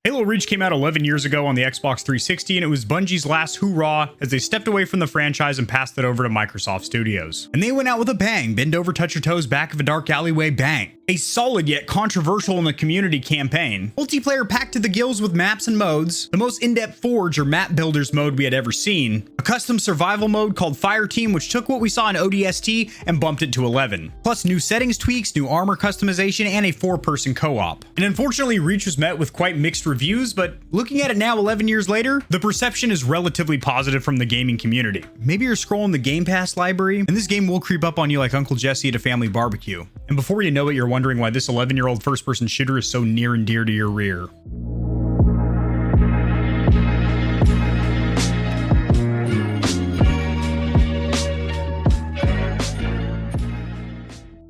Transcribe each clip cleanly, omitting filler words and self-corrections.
Halo Reach came out 11 years ago on the Xbox 360, and it was Bungie's last hurrah as they stepped away from the franchise and passed it over to Microsoft Studios. And they went out with a bang, bend over, touch your toes, back of a dark alleyway, bang. A solid yet controversial in the community campaign. Multiplayer packed to the gills with maps and modes, the most in-depth forge or map builders mode we had ever seen, a custom survival mode called Fireteam, which took what we saw in ODST and bumped it to 11, plus new settings tweaks, new armor customization, and a 4-person co-op. And unfortunately, Reach was met with quite mixed reviews, but looking at it now 11 years later, the perception is relatively positive from the gaming community. Maybe you're scrolling the Game Pass library, and this game will creep up on you like Uncle Jesse at a family barbecue. And before you know it, you're wondering why this 11-year-old first-person shooter is so near and dear to your rear.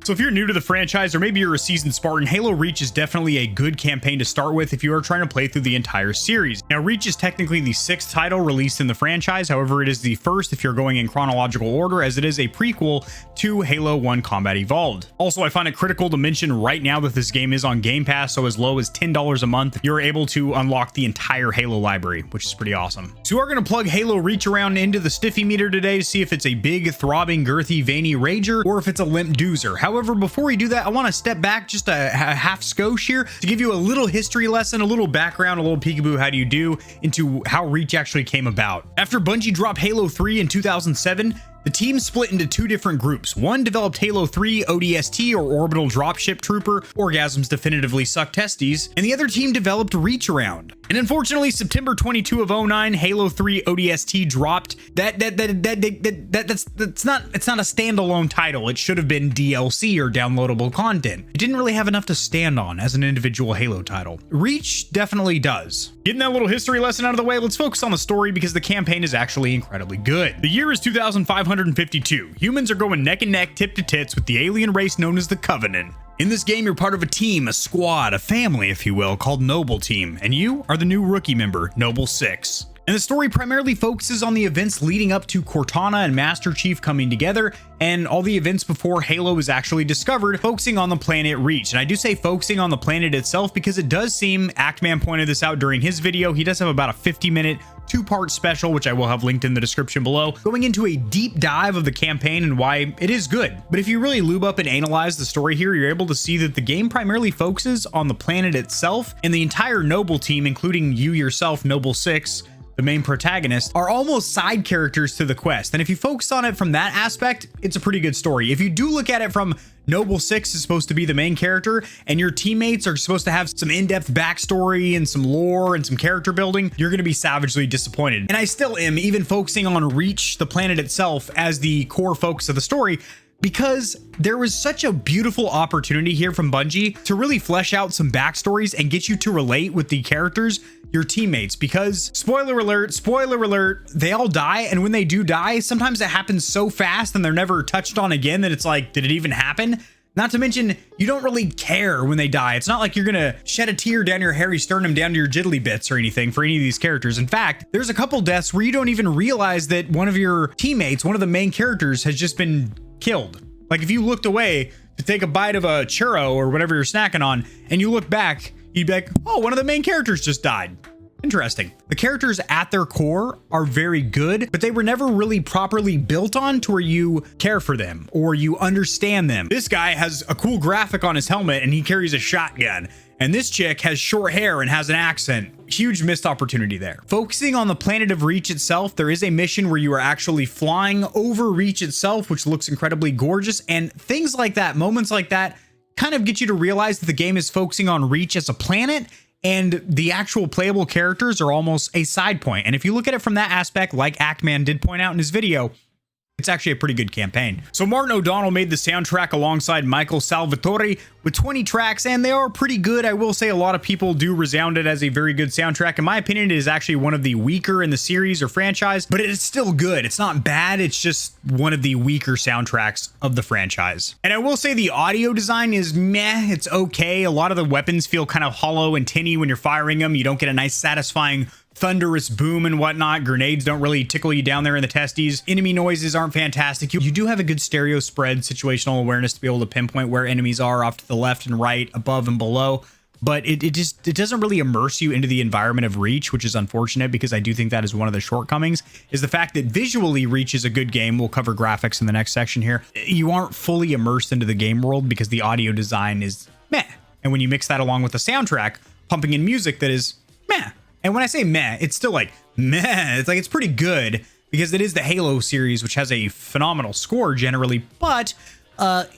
So if you're new to the franchise, or maybe you're a seasoned Spartan, Halo Reach is definitely a good campaign to start with if you are trying to play through the entire series. Now, Reach is technically the 6th title released in the franchise. However, it is the first if you're going in chronological order, as it is a prequel to Halo 1 Combat Evolved. Also, I find it critical to mention right now that this game is on Game Pass, so as low as $10 a month, you're able to unlock the entire Halo library, which is pretty awesome. So we're going to plug Halo Reach around into the stiffy meter today to see if it's a big, throbbing, girthy, veiny rager, or if it's a limp doozer. However, before we do that, I want to step back just a half skosh here to give you a little history lesson, a little background, a little peekaboo how do you do into how Reach actually came about. After Bungie dropped Halo 3 in 2007, the team split into 2 different groups. One developed Halo 3 ODST, or Orbital Dropship Trooper, Orgasms Definitively Suck Testes, and the other team developed Reach Around. And unfortunately, September 22 of 09, Halo 3 ODST dropped. That's not a standalone title. It should have been DLC or downloadable content. It didn't really have enough to stand on as an individual Halo title. Reach definitely does. Getting that little history lesson out of the way, let's focus on the story because the campaign is actually incredibly good. The year is 2552. Humans are going neck and neck, tip to tits with the alien race known as the Covenant. In this game, you're part of a team, a squad, a family, if you will, called Noble Team, and you are the new rookie member, Noble 6. And the story primarily focuses on the events leading up to Cortana and Master Chief coming together, and all the events before Halo was actually discovered, focusing on the planet Reach. And I do say focusing on the planet itself because it does seem, Actman pointed this out during his video, he does have about a 50-minute 2-part special, which I will have linked in the description below, going into a deep dive of the campaign and why it is good. But if you really lube up and analyze the story here, you're able to see that the game primarily focuses on the planet itself, and the entire Noble team, including you yourself, Noble 6, the main protagonist, are almost side characters to the quest. And if you focus on it from that aspect, it's a pretty good story. If you do look at it from Noble 6 is supposed to be the main character, and your teammates are supposed to have some in-depth backstory and some lore and some character building, you're going to be savagely disappointed. And I still am, even focusing on Reach, the planet itself, as the core focus of the story, because there was such a beautiful opportunity here from Bungie to really flesh out some backstories and get you to relate with the characters, your teammates, because spoiler alert, they all die. And when they do die, sometimes it happens so fast and they're never touched on again that it's like, did it even happen? Not to mention, you don't really care when they die. It's not like you're gonna shed a tear down your hairy sternum down to your jiddly bits or anything for any of these characters. In fact, there's a couple deaths where you don't even realize that one of your teammates, one of the main characters, has just been killed. Like if you looked away to take a bite of a churro or whatever you're snacking on, and you look back, you'd be like, oh, one of the main characters just died. Interesting. The characters at their core are very good, but they were never really properly built on to where you care for them or you understand them. This guy has a cool graphic on his helmet and he carries a shotgun. And this chick has short hair and has an accent. Huge missed opportunity there. Focusing on the planet of Reach itself, there is a mission where you are actually flying over Reach itself, which looks incredibly gorgeous. And things like that, moments like that, kind of get you to realize that the game is focusing on Reach as a planet, and the actual playable characters are almost a side point. And if you look at it from that aspect, like Actman did point out in his video, it's actually a pretty good campaign. So Martin O'Donnell made the soundtrack alongside Michael Salvatore with 20 tracks, and they are pretty good. I will say a lot of people do resound it as a very good soundtrack. In my opinion, it is actually one of the weaker in the series or franchise, but it is still good. It's not bad. It's just one of the weaker soundtracks of the franchise. And I will say the audio design is meh. It's okay. A lot of the weapons feel kind of hollow and tinny when you're firing them. You don't get a nice satisfying thunderous boom and whatnot. Grenades don't really tickle you down there in the testes. Enemy noises aren't fantastic. You do have a good stereo spread, situational awareness to be able to pinpoint where enemies are off to the left and right, above and below. but it doesn't really immerse you into the environment of Reach, which is unfortunate because I do think that is one of the shortcomings, is the fact that visually Reach is a good game. We'll cover graphics in the next section here. You aren't fully immersed into the game world because the audio design is meh. And when you mix that along with the soundtrack, pumping in music that is meh. And when I say meh, it's still like meh. It's like, it's pretty good because it is the Halo series, which has a phenomenal score generally, but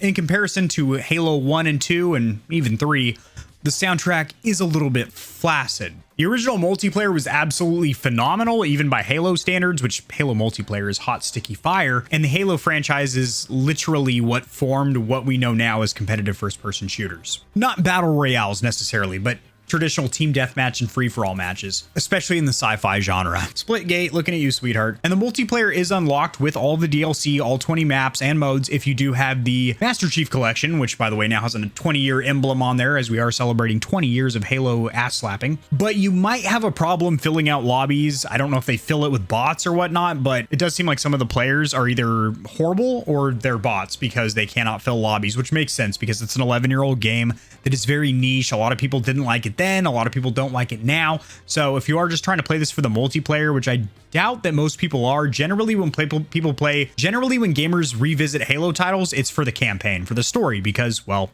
in comparison to Halo 1 and 2 and even 3, the soundtrack is a little bit flaccid. The original multiplayer was absolutely phenomenal, even by Halo standards, which Halo multiplayer is hot, sticky fire. And the Halo franchise is literally what formed what we know now as competitive first-person shooters. Not battle royales necessarily, but traditional team deathmatch and free-for-all matches, especially in the sci-fi genre. Splitgate, looking at you, sweetheart. And the multiplayer is unlocked with all the DLC, all 20 maps and modes if you do have the Master Chief Collection, which by the way now has a 20-year emblem on there as we are celebrating 20 years of Halo ass slapping. But you might have a problem filling out lobbies. I don't know if they fill it with bots or whatnot, but it does seem like some of the players are either horrible or they're bots because they cannot fill lobbies, which makes sense because it's an 11-year-old game that is very niche. A lot of people didn't like it then, a lot of people don't like it now. So if you are just trying to play this for the multiplayer, which I doubt that most people are, generally when gamers revisit Halo titles, it's for the campaign, for the story, because, well,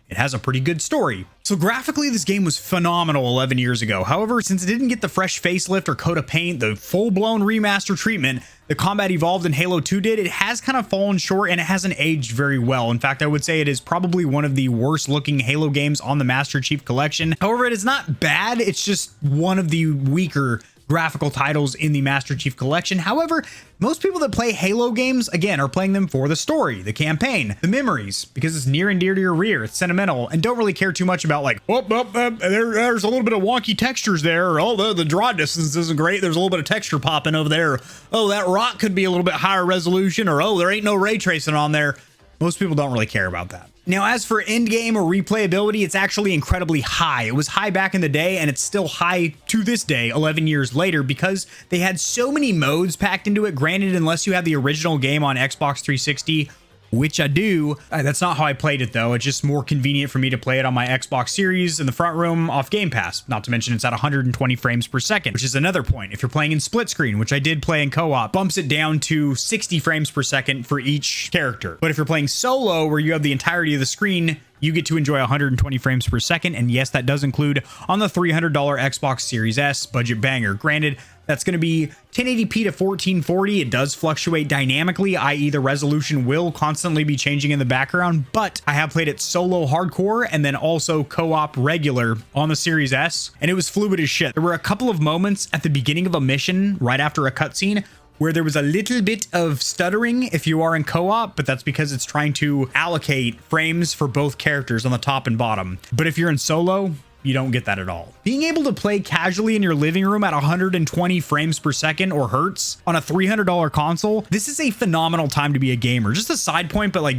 it has a pretty good story. So graphically, this game was phenomenal 11 years ago. However, since it didn't get the fresh facelift or coat of paint, the full-blown remaster treatment the Combat Evolved and Halo 2 did, it has kind of fallen short and it hasn't aged very well. In fact, I would say it is probably one of the worst looking Halo games on the Master Chief Collection. However, it is not bad. It's just one of the weaker graphical titles in the Master Chief Collection. However, most people that play Halo games, again, are playing them for the story, the campaign, the memories, because it's near and dear to your rear. It's sentimental and don't really care too much about like, there's a little bit of wonky textures there. Or, oh, the draw distance isn't great. There's a little bit of texture popping over there. Oh, that rock could be a little bit higher resolution, or oh, there ain't no ray tracing on there. Most people don't really care about that. Now, as for endgame or replayability, it's actually incredibly high. It was high back in the day, and it's still high to this day, 11 years later, because they had so many modes packed into it. Granted, unless you have the original game on Xbox 360, which I do. That's not how I played it, though. It's just more convenient for me to play it on my Xbox Series in the front room off Game Pass. Not to mention it's at 120 frames per second, which is another point. If you're playing in split screen, which I did play in co-op, bumps it down to 60 frames per second for each character. But if you're playing solo, where you have the entirety of the screen, you get to enjoy 120 frames per second. And yes, that does include on the $300 Xbox Series S budget banger. Granted, that's going to be 1080p to 1440. It does fluctuate dynamically, i.e. the resolution will constantly be changing in the background, but I have played it solo hardcore and then also co-op regular on the Series S, and it was fluid as shit. There were a couple of moments at the beginning of a mission right after a cutscene where there was a little bit of stuttering if you are in co-op, but that's because it's trying to allocate frames for both characters on the top and bottom. But if you're in solo, you don't get that at all. Being able to play casually in your living room at 120 frames per second or hertz on a $300 console, this is a phenomenal time to be a gamer. Just a side point, but like,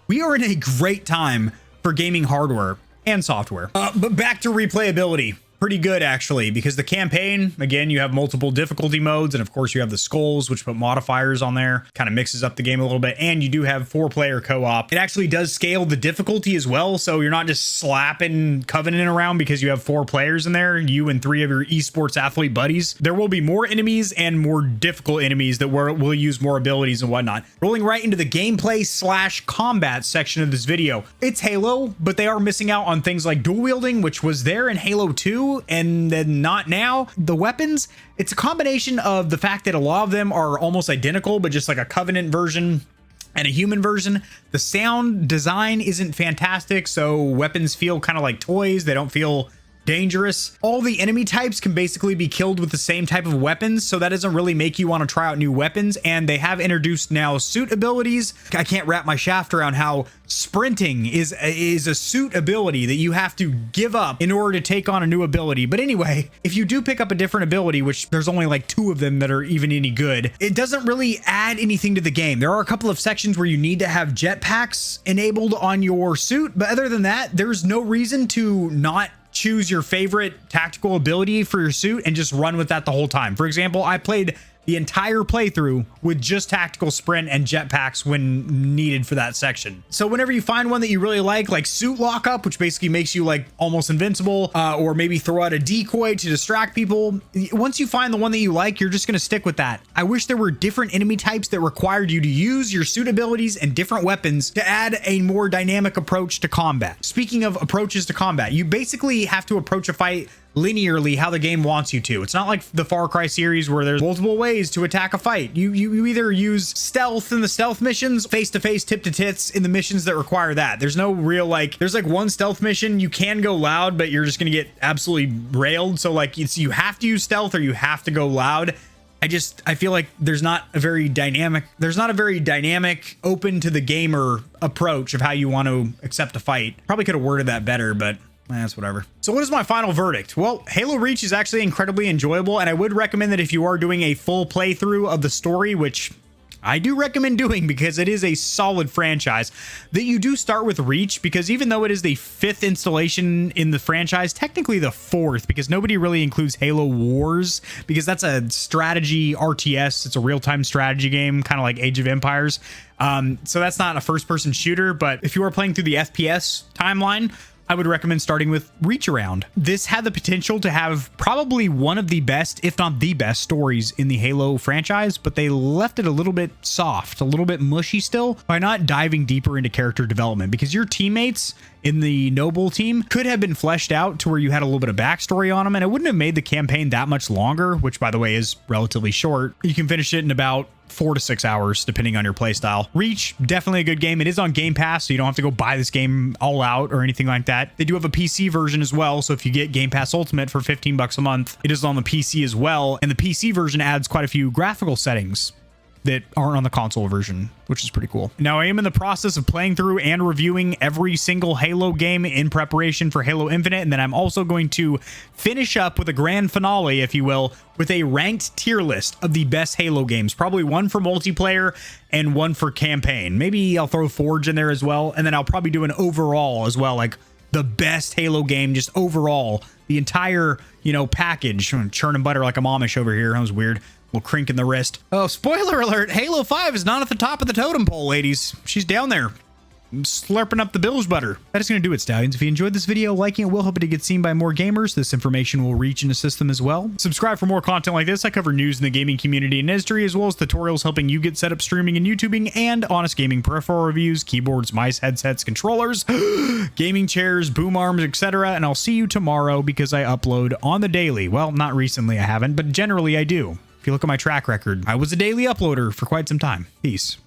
we are in a great time for gaming hardware and software. But back to replayability. Pretty good, actually, because the campaign, again, you have multiple difficulty modes, and of course you have the skulls, which put modifiers on there, kind of mixes up the game a little bit, and you do have 4-player co-op. It actually does scale the difficulty as well, so you're not just slapping Covenant around because you have 4 players in there, you and 3 of your esports athlete buddies. There will be more enemies and more difficult enemies that will use more abilities and whatnot. Rolling right into the gameplay / combat section of this video. It's Halo, but they are missing out on things like dual wielding, which was there in Halo 2, and then not now. The weapons, it's a combination of the fact that a lot of them are almost identical, but just like a Covenant version and a human version. The sound design isn't fantastic, so weapons feel kind of like toys. They don't feel dangerous. All the enemy types can basically be killed with the same type of weapons, so that doesn't really make you want to try out new weapons. And they have introduced now suit abilities. I can't wrap my shaft around how sprinting is a suit ability that you have to give up in order to take on a new ability. But anyway, if you do pick up a different ability, which there's only like 2 of them that are even any good, it doesn't really add anything to the game. There are a couple of sections where you need to have jetpacks enabled on your suit, but other than that, there's no reason to not choose your favorite tactical ability for your suit and just run with that the whole time. For example, I played the entire playthrough with just tactical sprint and jetpacks when needed for that section. So whenever you find one that you really like suit lockup, which basically makes you like almost invincible, or maybe throw out a decoy to distract people, once you find the one that you like, you're just going to stick with that. I wish there were different enemy types that required you to use your suit abilities and different weapons to add a more dynamic approach to combat. Speaking of approaches to combat, you basically have to approach a fight linearly how the game wants you to. It's not like the Far Cry series where there's multiple ways to attack a fight. You either use stealth in the stealth missions, face-to-face, tip-to-tits in the missions that require that. There's no real like, there's like one stealth mission you can go loud, but you're just gonna get absolutely railed. So like it's, you have to use stealth or you have to go loud. I feel like there's not a very dynamic, open to the gamer approach of how you want to accept a fight. Probably could have worded that better, but that's whatever. So what is my final verdict? Well, Halo Reach is actually incredibly enjoyable, and I would recommend that if you are doing a full playthrough of the story, which I do recommend doing because it is a solid franchise, that you do start with Reach, because even though it is the 5th installation in the franchise, technically the 4th, because nobody really includes Halo Wars, because that's a strategy RTS. It's a real-time strategy game, kind of like Age of Empires. So that's not a first-person shooter, but if you are playing through the FPS timeline, I would recommend starting with Reach Around. This had the potential to have probably one of the best, if not the best, stories in the Halo franchise, but they left it a little bit soft, a little bit mushy still, by not diving deeper into character development, because your teammates in the Noble team could have been fleshed out to where you had a little bit of backstory on them, and it wouldn't have made the campaign that much longer, which by the way is relatively short. You can finish it in about 4 to 6 hours, depending on your playstyle. Reach, definitely a good game. It is on Game Pass, so you don't have to go buy this game all out or anything like that. They do have a PC version as well, so if you get Game Pass Ultimate for 15 bucks a month, it is on the PC as well, and the PC version adds quite a few graphical settings that aren't on the console version, which is pretty cool. Now, I am in the process of playing through and reviewing every single Halo game in preparation for Halo Infinite, and then I'm also going to finish up with a grand finale, if you will, with a ranked tier list of the best Halo games. Probably one for multiplayer and one for campaign. Maybe I'll throw Forge in there as well, and then I'll probably do an overall as well, like the best Halo game, just overall, the entire, you know, package. I'm churning butter like I'm Amish over here. That was weird. Little crink in the wrist. Oh, spoiler alert, Halo 5 is not at the top of the totem pole, ladies. She's down there, slurping up the bilge butter. That is going to do it, Stallions. If you enjoyed this video, liking it will help it to get seen by more gamers. This information will reach and assist them as well. Subscribe for more content like this. I cover news in the gaming community and industry, as well as tutorials helping you get set up streaming and YouTubing, and honest gaming peripheral reviews, keyboards, mice, headsets, controllers, gaming chairs, boom arms, etc. And I'll see you tomorrow because I upload on the daily. Well, not recently I haven't, but generally I do. If you look at my track record, I was a daily uploader for quite some time. Peace.